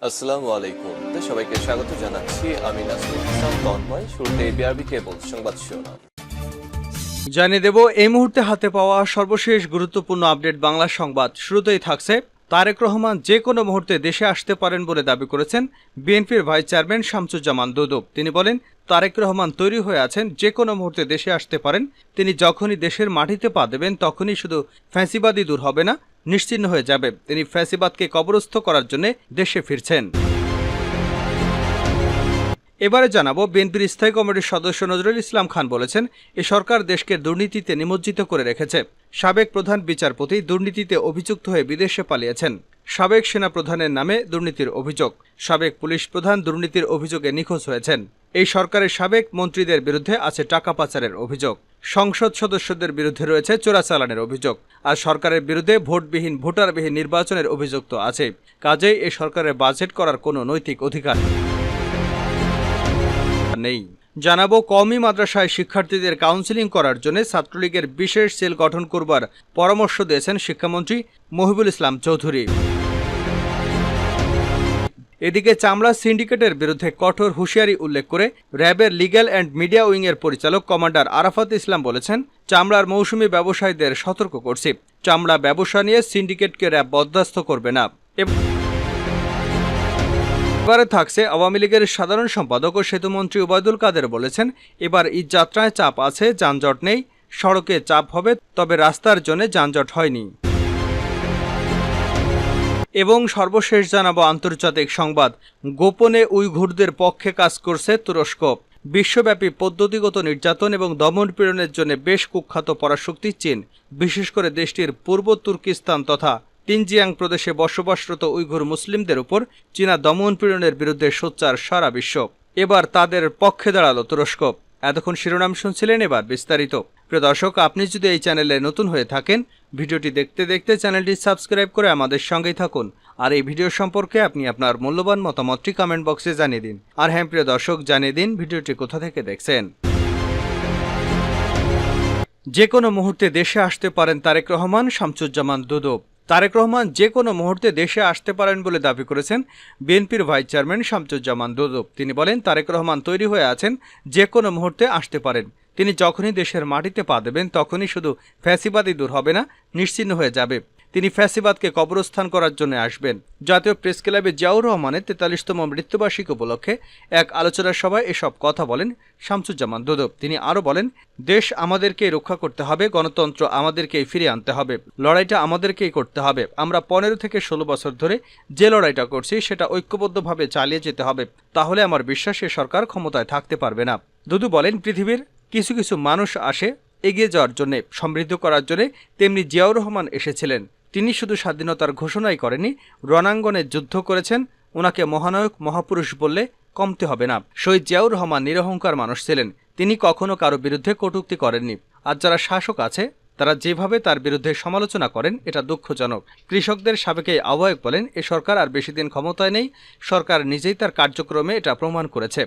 আসসালামু আলাইকুম। সবাইকে স্বাগত জানাচ্ছি। আমি নাসরুল ইসলাম তন্ময়। শুরুতে বিআরবি কেবল সংবাদ শিরোনাম জানিয়ে দেব এই মুহূর্তে হাতে পাওয়া সর্বশেষ গুরুত্বপূর্ণ আপডেট বাংলা সংবাদ। শুরুতেই থাকছে তারেক রহমান যে কোনো মুহূর্তে দেশে আসতে পারেন বলে দাবি করেছেন বিএনপির ভাইস চেয়ারম্যান শামসুজ্জামান দুদু। তিনি বলেন, তারেক রহমান তৈরি হয়ে আছেন, যে কোনো মুহূর্তে দেশে আসতে পারেন। তিনি যখনই দেশের মাটিতে পা দেবেন তখনই শুধু ফ্যাসিবাদই দূর হবে না, নিশ্চিহ্ন হয়ে যাবে। তিনি ফ্যাসিবাদকে কবরস্থ করার জন্য দেশে ফিরছেন। এবারে জানাবো, বিএনপির স্থায়ী কমিটির সদস্য নজরুল ইসলাম খান বলেছেন, এ সরকার দেশকে দুর্নীতিতে নিমজ্জিত করে রেখেছে। সাবেক প্রধান বিচারপতি দুর্নীতিতে অভিযুক্ত হয়ে বিদেশে পালিয়েছেন। সাবেক সেনা প্রধানের নামে দুর্নীতির অভিযোগ। সাবেক পুলিশ প্রধান দুর্নীতির অভিযোগে নিখোঁজ হয়েছেন। এই সরকারের সাবেক মন্ত্রীদের বিরুদ্ধে আছে টাকা পাচারের অভিযোগ। সংসদ সদস্যদের বিরুদ্ধে রয়েছে চোরাচালানের অভিযোগ। আর সরকারের বিরুদ্ধে ভোটারবিহীন নির্বাচনের অভিযোগ তো আছে। কাজেই এ সরকারের বাজেট করার কোনো নৈতিক অধিকার নেই। জানাবো, কওমি মাদ্রাসায় শিক্ষার্থীদের কাউন্সেলিং করার জন্য ছাত্রলীগের বিশেষ সেল গঠন করবার পরামর্শ দিয়েছেন শিক্ষামন্ত্রী মহিবুল ইসলাম চৌধুরী। এদিকে চামড়া সিন্ডিকেটের বিরুদ্ধে কঠোর হুঁশিয়ারি উল্লেখ করে র্যাবের লিগ্যাল অ্যান্ড মিডিয়া উইংয়ের পরিচালক কমান্ডার আরাফাত ইসলাম বলেছেন, চামড়ার মৌসুমি ব্যবসায়ীদের সতর্ক করছি, চামড়া ব্যবসা নিয়ে সিন্ডিকেটকে র্যাব বরদাস্ত করবে না। এবারে থাকছে, আওয়ামী লীগের সাধারণ সম্পাদক ও সেতুমন্ত্রী ওবায়দুল কাদের বলেছেন, এবার ঈদযাত্রায় চাপ আছে, যানজট নেই। সড়কে চাপ হবে, তবে রাস্তার জন্য যানজট হয়নি। এবং সর্বশেষ জানাবো আন্তর্জাতিক সংবাদ। গোপনে উইঘুরদের পক্ষে কাজ করছে তুরস্ক। বিশ্বব্যাপী পদ্ধতিগত নির্যাতন এবং দমনপীড়নের জন্য বেশ কুখ্যাত পরাশক্তি চীন, বিশেষ করে দেশটির পূর্ব তুর্কিস্তান তথা টিনজিয়াং প্রদেশে বসবাসরত উইঘুর মুসলিমদের উপর চীনা দমনপীড়নের বিরুদ্ধে সোচ্চার সারা বিশ্ব। এবার তাদের পক্ষে দাঁড়ালো তুরস্ক। এতক্ষণ শিরোনাম শুনছিলেন, এবার বিস্তারিত। প্রিয় দর্শক, আপনি যদি এই চ্যানেলে নতুন হয়ে থাকেন, ভিডিওটি দেখতে দেখতে চ্যানেলটি সাবস্ক্রাইব করে আমাদের সঙ্গেই থাকুন। আর এই ভিডিও সম্পর্কে আপনি আপনার মূল্যবান মতামতটি কমেন্ট বক্সে জানিয়ে দিন। আর হ্যাঁ প্রিয় দর্শক, জানিয়ে দিন ভিডিওটি কোথা থেকে দেখছেন। যে কোনো মুহূর্তে দেশে আসতে পারেন তারেক রহমান, শামসুজ্জামান দুদু। তারেক রহমান যে কোনো মুহূর্তে দেশে আসতে পারেন বলে দাবি করেছেন বিএনপির ভাইস চেয়ারম্যান শামসুজ্জামান দুদু। তিনি বলেন, তারেক রহমান তৈরি হয়ে আছেন, যে কোনো মুহূর্তে আসতে পারেন। তিনি যখনই দেশের মাটিতে পা দেবেন তখনই শুধু ফ্যাসিবাদই দূর হবে না, নিশ্চিহ্ন হয়ে যাবে। তিনি ফ্যাসিবাদকে কবরস্থান করার জন্য আসবেন। জাতীয় প্রেস ক্লাবে জিয়াউর রহমানের 43তম মৃত্যুবার্ষিকী উপলক্ষে এক আলোচনা সভায় এসব কথা বলেন শামসুজ্জামান দুদু। তিনি আরও বলেন, দেশ আমাদেরকেই রক্ষা করতে হবে, গণতন্ত্র আমাদেরকেই ফিরিয়ে আনতে হবে, লড়াইটা আমাদেরকেই করতে হবে। আমরা 15 থেকে 16 বছর ধরে যে লড়াইটা করছি সেটা ঐক্যবদ্ধভাবে চালিয়ে যেতে হবে। তাহলে আমার বিশ্বাস এ সরকার ক্ষমতায় থাকতে পারবে না। দুদু বলেন, পৃথিবীর কিছু কিছু মানুষ আসে এগিয়ে যাওয়ার জন্য, সমৃদ্ধ করার জন্য, তেমনি জিয়াউর রহমান এসেছিলেন। তিনি শুধু স্বাধীনতার ঘোষণাই করেনি, রণাঙ্গনে যুদ্ধ করেছেন। ওনাকে মহানায়ক মহাপুরুষ বললে কমতে হবে না। শহীদ জিয়াউর রহমান নিরহংকার মানুষ ছিলেন। তিনি কখনো কারো বিরুদ্ধে কটূক্তি করেননি। আর যারা শাসক আছে তারা যেভাবে তার বিরুদ্ধে সমালোচনা করেন, এটা দুঃখজনক। কৃষকদের সাবেক এই আহ্বায়ক বলেন, এ সরকার আর বেশি দিন ক্ষমতায় নেই। সরকার নিজেই তার কার্যক্রমে এটা প্রমাণ করেছে।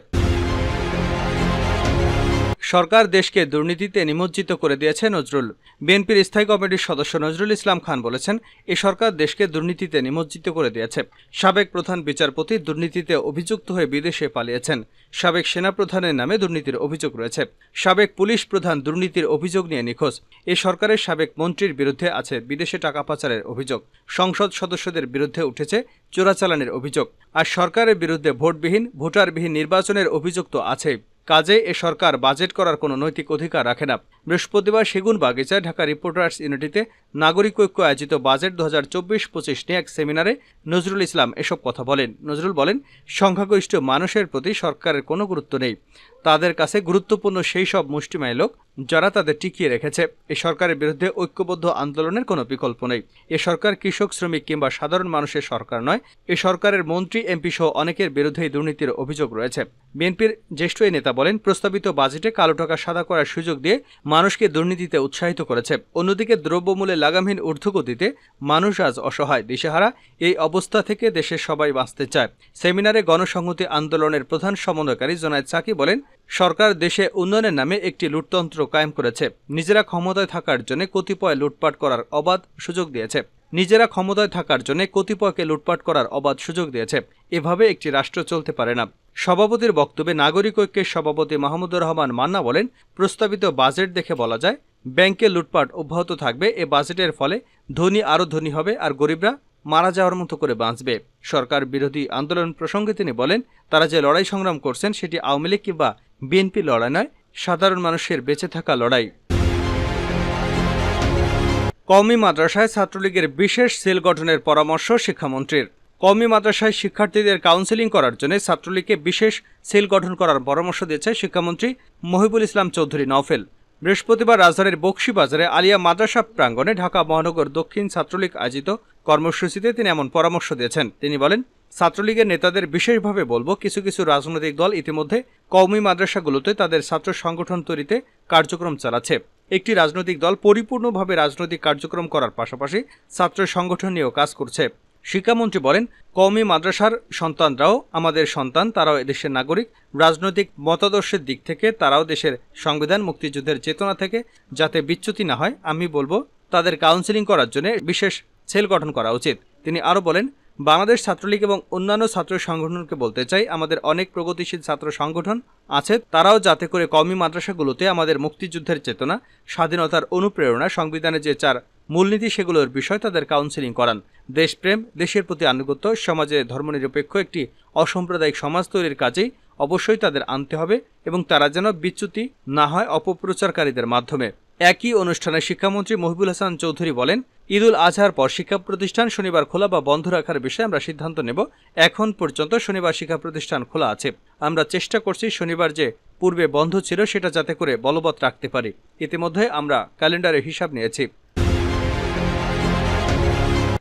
সরকার দেশকে দুর্নীতিতে নিমজ্জিত করে দিয়েছে নজরুল। বিএনপির স্থায়ী কমিটির সদস্য নজরুল ইসলাম খান বলেছেন, এ সরকার দেশকে দুর্নীতিতে নিমজ্জিত করে দিয়েছে। সাবেক প্রধান বিচারপতি দুর্নীতিতে অভিযুক্ত হয়ে বিদেশে পালিয়েছেন। সাবেক সেনাপ্রধানের নামে দুর্নীতির অভিযোগ রয়েছে। সাবেক পুলিশ প্রধান দুর্নীতির অভিযোগ নিয়ে নিখোঁজ। এ সরকারের সাবেক মন্ত্রীর বিরুদ্ধে আছে বিদেশে টাকা পাচারের অভিযোগ। সংসদ সদস্যদের বিরুদ্ধে উঠেছে চোরাচালানের অভিযোগ। আর সরকারের বিরুদ্ধে ভোটারবিহীন নির্বাচনের অভিযোগ তো আছে। কাজে এ সরকার বাজেট করার কোনো নৈতিক অধিকার রাখে না। বৃহস্পতিবার সেগুনবাগিচায় ঢাকা রিপোর্টার্স ইউনিটিতে নাগরিক ঐক্য আয়োজিত বাজেট 2024-25 নিয়ে এক সেমিনারে নজরুল ইসলাম এসব কথা বলেন। নজরুল বলেন, সংখ্যাগরিষ্ঠ মানুষের প্রতি সরকারের কোনো গুরুত্ব নেই। তাদের কাছে গুরুত্বপূর্ণ সেই সব মুষ্টিমেয় লোক যারা তাদের টিকিয়ে রেখেছে। এ সরকারের বিরুদ্ধে ঐক্যবদ্ধ আন্দোলনের কোনো বিকল্প নেই। এ সরকার কৃষক, শ্রমিক কিংবা সাধারণ মানুষের সরকার নয়। এ সরকারের মন্ত্রী, এমপি সহ অনেকের বিরুদ্ধেই দুর্নীতির অভিযোগ রয়েছে। বিএনপির জ্যেষ্ঠ এই নেতা বলেন, প্রস্তাবিত বাজেটে কালো টাকা সাদা করার সুযোগ দিয়ে মানুষকে দুর্নীতিতে উৎসাহিত করেছে। অন্যদিকে দ্রব্যমূল্যে লাগামহীন ঊর্ধ্বগতিতে মানুষ আজ অসহায়, দিশেহারা। এই অবস্থা থেকে দেশের সবাই বাঁচতে চায়। সেমিনারে গণসংহতি আন্দোলনের প্রধান সমন্বয়কারী জোনায়েদ সাকি বলেন, সরকার দেশে উন্নয়নের নামে একটি লুটতন্ত্র কায়েম করেছে। নিজেরা ক্ষমতায় থাকার জন্য কতিপয় লুটপাট করার অবাধ সুযোগ দিয়েছে। এভাবে একটি রাষ্ট্র চলতে পারে না। সভাপতির বক্তব্যে নাগরিক ঐক্যের সভাপতি মাহমুদুর রহমান মান্না বলেন, প্রস্তাবিত বাজেট দেখে বলা যায় ব্যাংকে লুটপাট অব্যাহত থাকবে। এ বাজেটের ফলে ধনী আরও ধনী হবে আর গরিবরা মারা যাওয়ার মতো করে বাঁচবে। সরকার বিরোধী আন্দোলন প্রসঙ্গে তিনি বলেন, তারা যে লড়াই সংগ্রাম করছেন সেটি আওয়ামী লীগ কিংবা বিএনপি লড়াই নয়, সাধারণ মানুষের বেঁচে থাকা লড়াই। কওমি মাদ্রাসায় ছাত্রলীগের বিশেষ সেল গঠনের পরামর্শ শিক্ষামন্ত্রীর। কওমি মাদ্রাসায় শিক্ষার্থীদের কাউন্সেলিং করার জন্য ছাত্রলীগকে বিশেষ সেল গঠন করার পরামর্শ দিয়েছে শিক্ষামন্ত্রী মহিবুল ইসলাম চৌধুরী নওফেল। বৃহস্পতিবার রাজধানীর বকশীবাজারে আলিয়া মাদ্রাসা প্রাঙ্গণে ঢাকা মহানগর দক্ষিণ ছাত্রলীগ আয়োজিত কর্মসূচিতে তিনি এমন পরামর্শ দিয়েছেন। তিনি বলেন, ছাত্রলীগের নেতাদের বিশেষভাবে বলবো, কিছু কিছু রাজনৈতিক দল ইতিমধ্যে কওমি মাদ্রাসাগুলোতে তাদের ছাত্র সংগঠন তৈরিতে কার্যক্রম চালাচ্ছে। একটি রাজনৈতিক দল পরিপূর্ণভাবে রাজনৈতিক কার্যক্রম করার পাশাপাশি ছাত্র সংগঠন নিয়েও কাজ করছে। শিক্ষামন্ত্রী বলেন, কওমি মাদ্রাসার সন্তানরাও আমাদের সন্তান, তারাও এদেশের নাগরিক। রাজনৈতিক মতাদর্শের দিক থেকে তারাও দেশের সংবিধান, মুক্তিযুদ্ধের চেতনা থেকে যাতে বিচ্যুতি না হয়, আমি বলবো তাদের কাউন্সেলিং করার জন্য বিশেষ সেল গঠন করা উচিত। তিনি আরও বলেন, বাংলাদেশ ছাত্রলীগ এবং অন্যান্য ছাত্র সংগঠনকে বলতে চাই, আমাদের অনেক প্রগতিশীল ছাত্র সংগঠন আছে, তারাও যাতে করে কওমি মাদ্রাসাগুলোতে আমাদের মুক্তিযুদ্ধের চেতনা, স্বাধীনতার অনুপ্রেরণা, সংবিধানের যে 4 মূলনীতি সেগুলোর বিষয় তাদের কাউন্সেলিং করান। দেশপ্রেম, দেশের প্রতি আনুগত্য, সমাজে ধর্মনিরপেক্ষ একটি অসাম্প্রদায়িক সমাজ তৈরির কাজেই অবশ্যই তাদের আনতে হবে এবং তারা যেন বিচ্যুতি না হয় অপপ্রচারকারীদের মাধ্যমে। একই অনুষ্ঠানে শিক্ষামন্ত্রী মহিবুল হাসান চৌধুরী বলেন, ঈদুল আজহার পর শিক্ষা প্রতিষ্ঠান শনিবার খোলা বা বন্ধ রাখার বিষয়ে আমরা সিদ্ধান্ত নেব। এখন পর্যন্ত শনিবার শিক্ষা প্রতিষ্ঠান খোলা আছে। আমরা চেষ্টা করছি শনিবার যে পূর্বে বন্ধ ছিল সেটা যাতে করে বলবৎ রাখতে পারি। ইতিমধ্যে আমরা ক্যালেন্ডারের হিসাব নিয়েছি।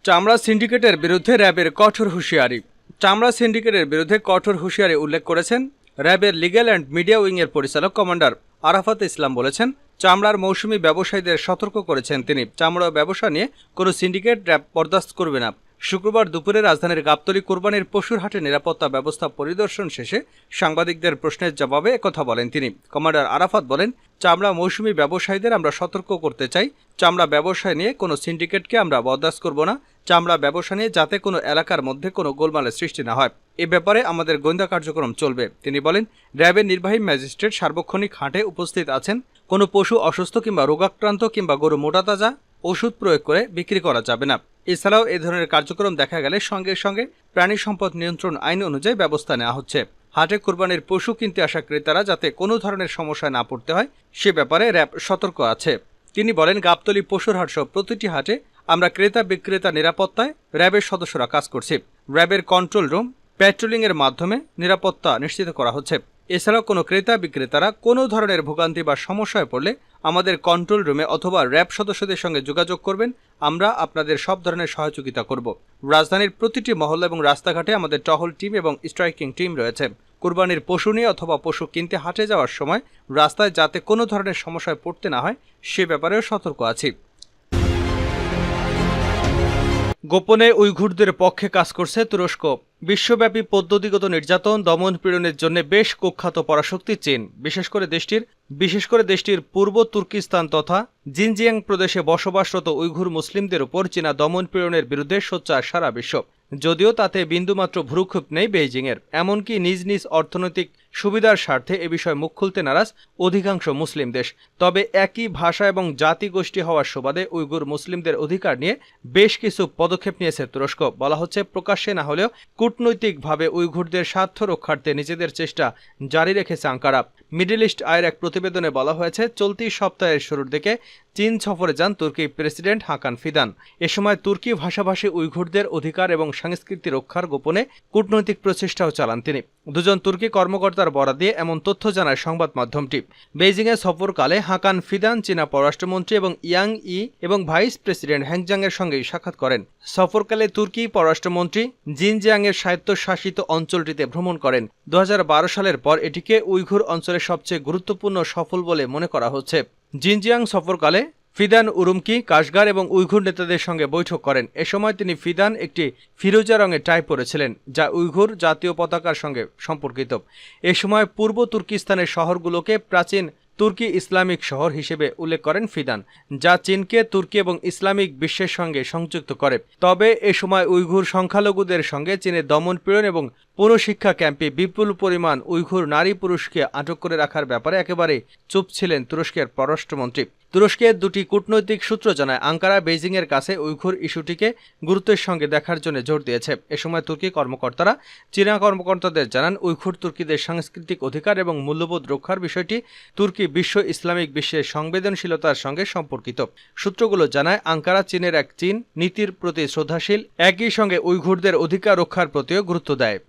চামড়া সিন্ডিকেটের বিরুদ্ধে র্যাবের কঠোর হুঁশিয়ারি। চামড়া সিন্ডিকেটের বিরুদ্ধে কঠোর হুঁশিয়ারি উল্লেখ করেছেন র্যাবের লিগ্যাল অ্যান্ড মিডিয়া উইংয়ের পরিচালক কমান্ডার আরাফাত ইসলাম। বলেছেন, চামড়ার মৌসুমি ব্যবসায়ীদের সতর্ক করেছেন তিনি। চামড়া ব্যবসা নিয়ে কোনো সিন্ডিকেট র্যাব বরদাস্ত করবে না। শুক্রবার দুপুরে রাজধানীর গাবতলী কোরবানির পশুর হাটে নিরাপত্তা ব্যবস্থা পরিদর্শন শেষে সাংবাদিকদের প্রশ্নের জবাবে একথা বলেন তিনি। কমান্ডার আরাফাত বলেন, চামড়া মৌসুমি ব্যবসায়ীদের আমরা সতর্ক করতে চাই, চামড়া ব্যবসায় নিয়ে কোনো সিন্ডিকেটকে আমরা বরদাস্ত করব না। চামড়া ব্যবসা নিয়ে যাতে কোনো এলাকার মধ্যে কোনো গোলমালের সৃষ্টি না হয়, এ ব্যাপারে আমাদের গোয়েন্দা কার্যক্রম চলবে। তিনি বলেন, র্যাবের নির্বাহী ম্যাজিস্ট্রেট সার্বক্ষণিক হাটে উপস্থিত আছেন। কোনো পশু অসুস্থ কিংবা রোগাক্রান্ত কিংবা গরু মোটাতাজা ওষুধ প্রয়োগ করে বিক্রি করা যাবে না। এছাড়াও এ ধরনের কার্যক্রম দেখা গেলে সঙ্গে সঙ্গে প্রাণী সম্পদ নিয়ন্ত্রণ আইন অনুযায়ী ব্যবস্থা নেওয়া হচ্ছে। হাটে কোরবানির পশু কিনতে আসা ক্রেতারা যাতে কোনো ধরনের সমস্যায় না পড়তে হয় সে ব্যাপারে র্যাব সতর্ক আছে। তিনি বলেন, গাবতলী পশুর হাট সহ প্রতিটি হাটে আমরা ক্রেতা বিক্রেতা নিরাপত্তায় র্যাবের সদস্যরা কাজ করছি। র্যাবের কন্ট্রোল রুম প্যাট্রোলিংয়ের মাধ্যমে নিরাপত্তা নিশ্চিত করা হচ্ছে। এছাড়াও কোনো ক্রেতা বিক্রেতারা কোনো ধরনের ভোগান্তি বা সমস্যায় পড়লে আমাদের কন্ট্রোল রুমে অথবা র্যাব সদস্যদের সঙ্গে যোগাযোগ করবেন। আমরা আপনাদের সব ধরনের সহযোগিতা করব। রাজধানীর প্রতিটি মহল্লা এবং রাস্তাঘাটে আমাদের টহল টিম এবং স্ট্রাইকিং টিম রয়েছে। কুরবানির পশু নিয়ে অথবা পশু কিনতে হাটে যাওয়ার সময় রাস্তায় যাতে কোনো ধরনের সমস্যায় পড়তে না হয় সে ব্যাপারেও সতর্ক আছি। গোপনে উইঘুরদের পক্ষে কাজ করছে তুরস্ক। বিশ্বব্যাপী পদ্ধতিগত নির্যাতন, দমন পীড়নের জন্য বেশ কুখ্যাত পরাশক্তি চীন। বিশেষ করে দেশটির পূর্ব তুর্কিস্তান তথা জিনজিয়াং প্রদেশে বসবাসরত উইঘুর মুসলিমদের উপর চীনা দমন পীড়নের বিরুদ্ধে সোচ্চার সারা বিশ্ব। যদিও তাতে বিন্দুমাত্র ভ্রুক্ষেপ নেই বেইজিংয়ের। এমনকি নিজ নিজ অর্থনৈতিক সুবিধার স্বার্থে এ বিষয়ে মুখ খুলতে নারাজ অধিকাংশ মুসলিম দেশ। তবে একই ভাষা এবং জাতিগোষ্ঠী হওয়ার সুবাদে উইঘুর মুসলিমদের অধিকার নিয়ে বেশ কিছু পদক্ষেপ নিয়েছে তুরস্ক। বলা হচ্ছে, প্রকাশ্যে না হলেও কূটনৈতিকভাবে উইঘুরদের স্বার্থ রক্ষার্থে নিজেদের চেষ্টা জারি রেখেছে আঙ্কারা। মিডল ইস্ট আইয়ের এক প্রতিবেদনে বলা হয়েছে, চলতি সপ্তাহের শুরুর দিকে চীন সফরে যান তুর্কি প্রেসিডেন্ট হাকান ফিদান। এ সময় তুর্কি ভাষাভাষী উইঘুরদের অধিকার এবং সংস্কৃতি রক্ষার গোপনে কূটনৈতিক প্রচেষ্টাও চালান তিনি। দুজন তুর্কি কর্মকর্তার বরাত দিয়ে এমন তথ্য জানায় সংবাদ মাধ্যমটি। বেইজিংয়ে সফরকালে হাকান ফিদান চীনা পররাষ্ট্রমন্ত্রী এবং ইয়াং ই এবং ভাইস প্রেসিডেন্ট হ্যাংজাংয়ের সঙ্গে সাক্ষাৎ করেন। সফরকালে তুর্কি পররাষ্ট্রমন্ত্রী জিনজিয়াংয়ের স্বায়ত্তশাসিত অঞ্চলটিতে ভ্রমণ করেন। 2012 সালের পর এটিকে উইঘুর অঞ্চলের সবচেয়ে গুরুত্বপূর্ণ সফল বলে মনে করা হচ্ছে। জিনজিয়াং সফরকালে ফিদান উরুমকি, কাশগার এবং উইঘুর নেতাদের সঙ্গে বৈঠক করেন। এ সময় তিনি ফিদান একটি ফিরোজা রঙের টাই পরেছিলেন, যা উইঘুর জাতীয় পতাকার সঙ্গে সম্পর্কিত। এ সময় পূর্ব তুর্কিস্তানের শহরগুলোকে প্রাচীন তুর্কি ইসলামিক শহর হিসেবে উল্লেখ করেন ফিদান, যা চীনকে তুর্কি এবং ইসলামিক বিশ্বের সঙ্গে সংযুক্ত করে। তবে এ সময় উইঘুর সংখ্যালঘুদের সঙ্গে চীনের দমনপীড়ন এবং পুনঃশিক্ষা ক্যাম্পে বিপুল পরিমাণ উইঘুর নারী পুরুষকে আটক করে রাখার ব্যাপারে একেবারে চুপ ছিলেন তুরস্কের পররাষ্ট্রমন্ত্রী। তুরস্কের দুটি কূটনৈতিক সূত্র জানায়, আঙ্কারা বেইজিংয়ের কাছে উইঘুর ইস্যুটিকে গুরুত্বের সঙ্গে দেখার জন্য জোর দিয়েছে। এ সময় তুর্কি কর্মকর্তারা চীনা কর্মকর্তাদের জানান, উইঘুর তুর্কিদের সাংস্কৃতিক অধিকার এবং মূল্যবোধ রক্ষার বিষয়টি তুর্কি বিশ্ব ইসলামিক বিশ্বের সংবেদনশীলতার সঙ্গে সম্পর্কিত। সূত্রগুলো জানায়, আঙ্কারা চীনের এক চীন নীতির প্রতি শ্রদ্ধাশীল, একই সঙ্গে উইঘুরদের অধিকার রক্ষার প্রতিও গুরুত্ব দেয়।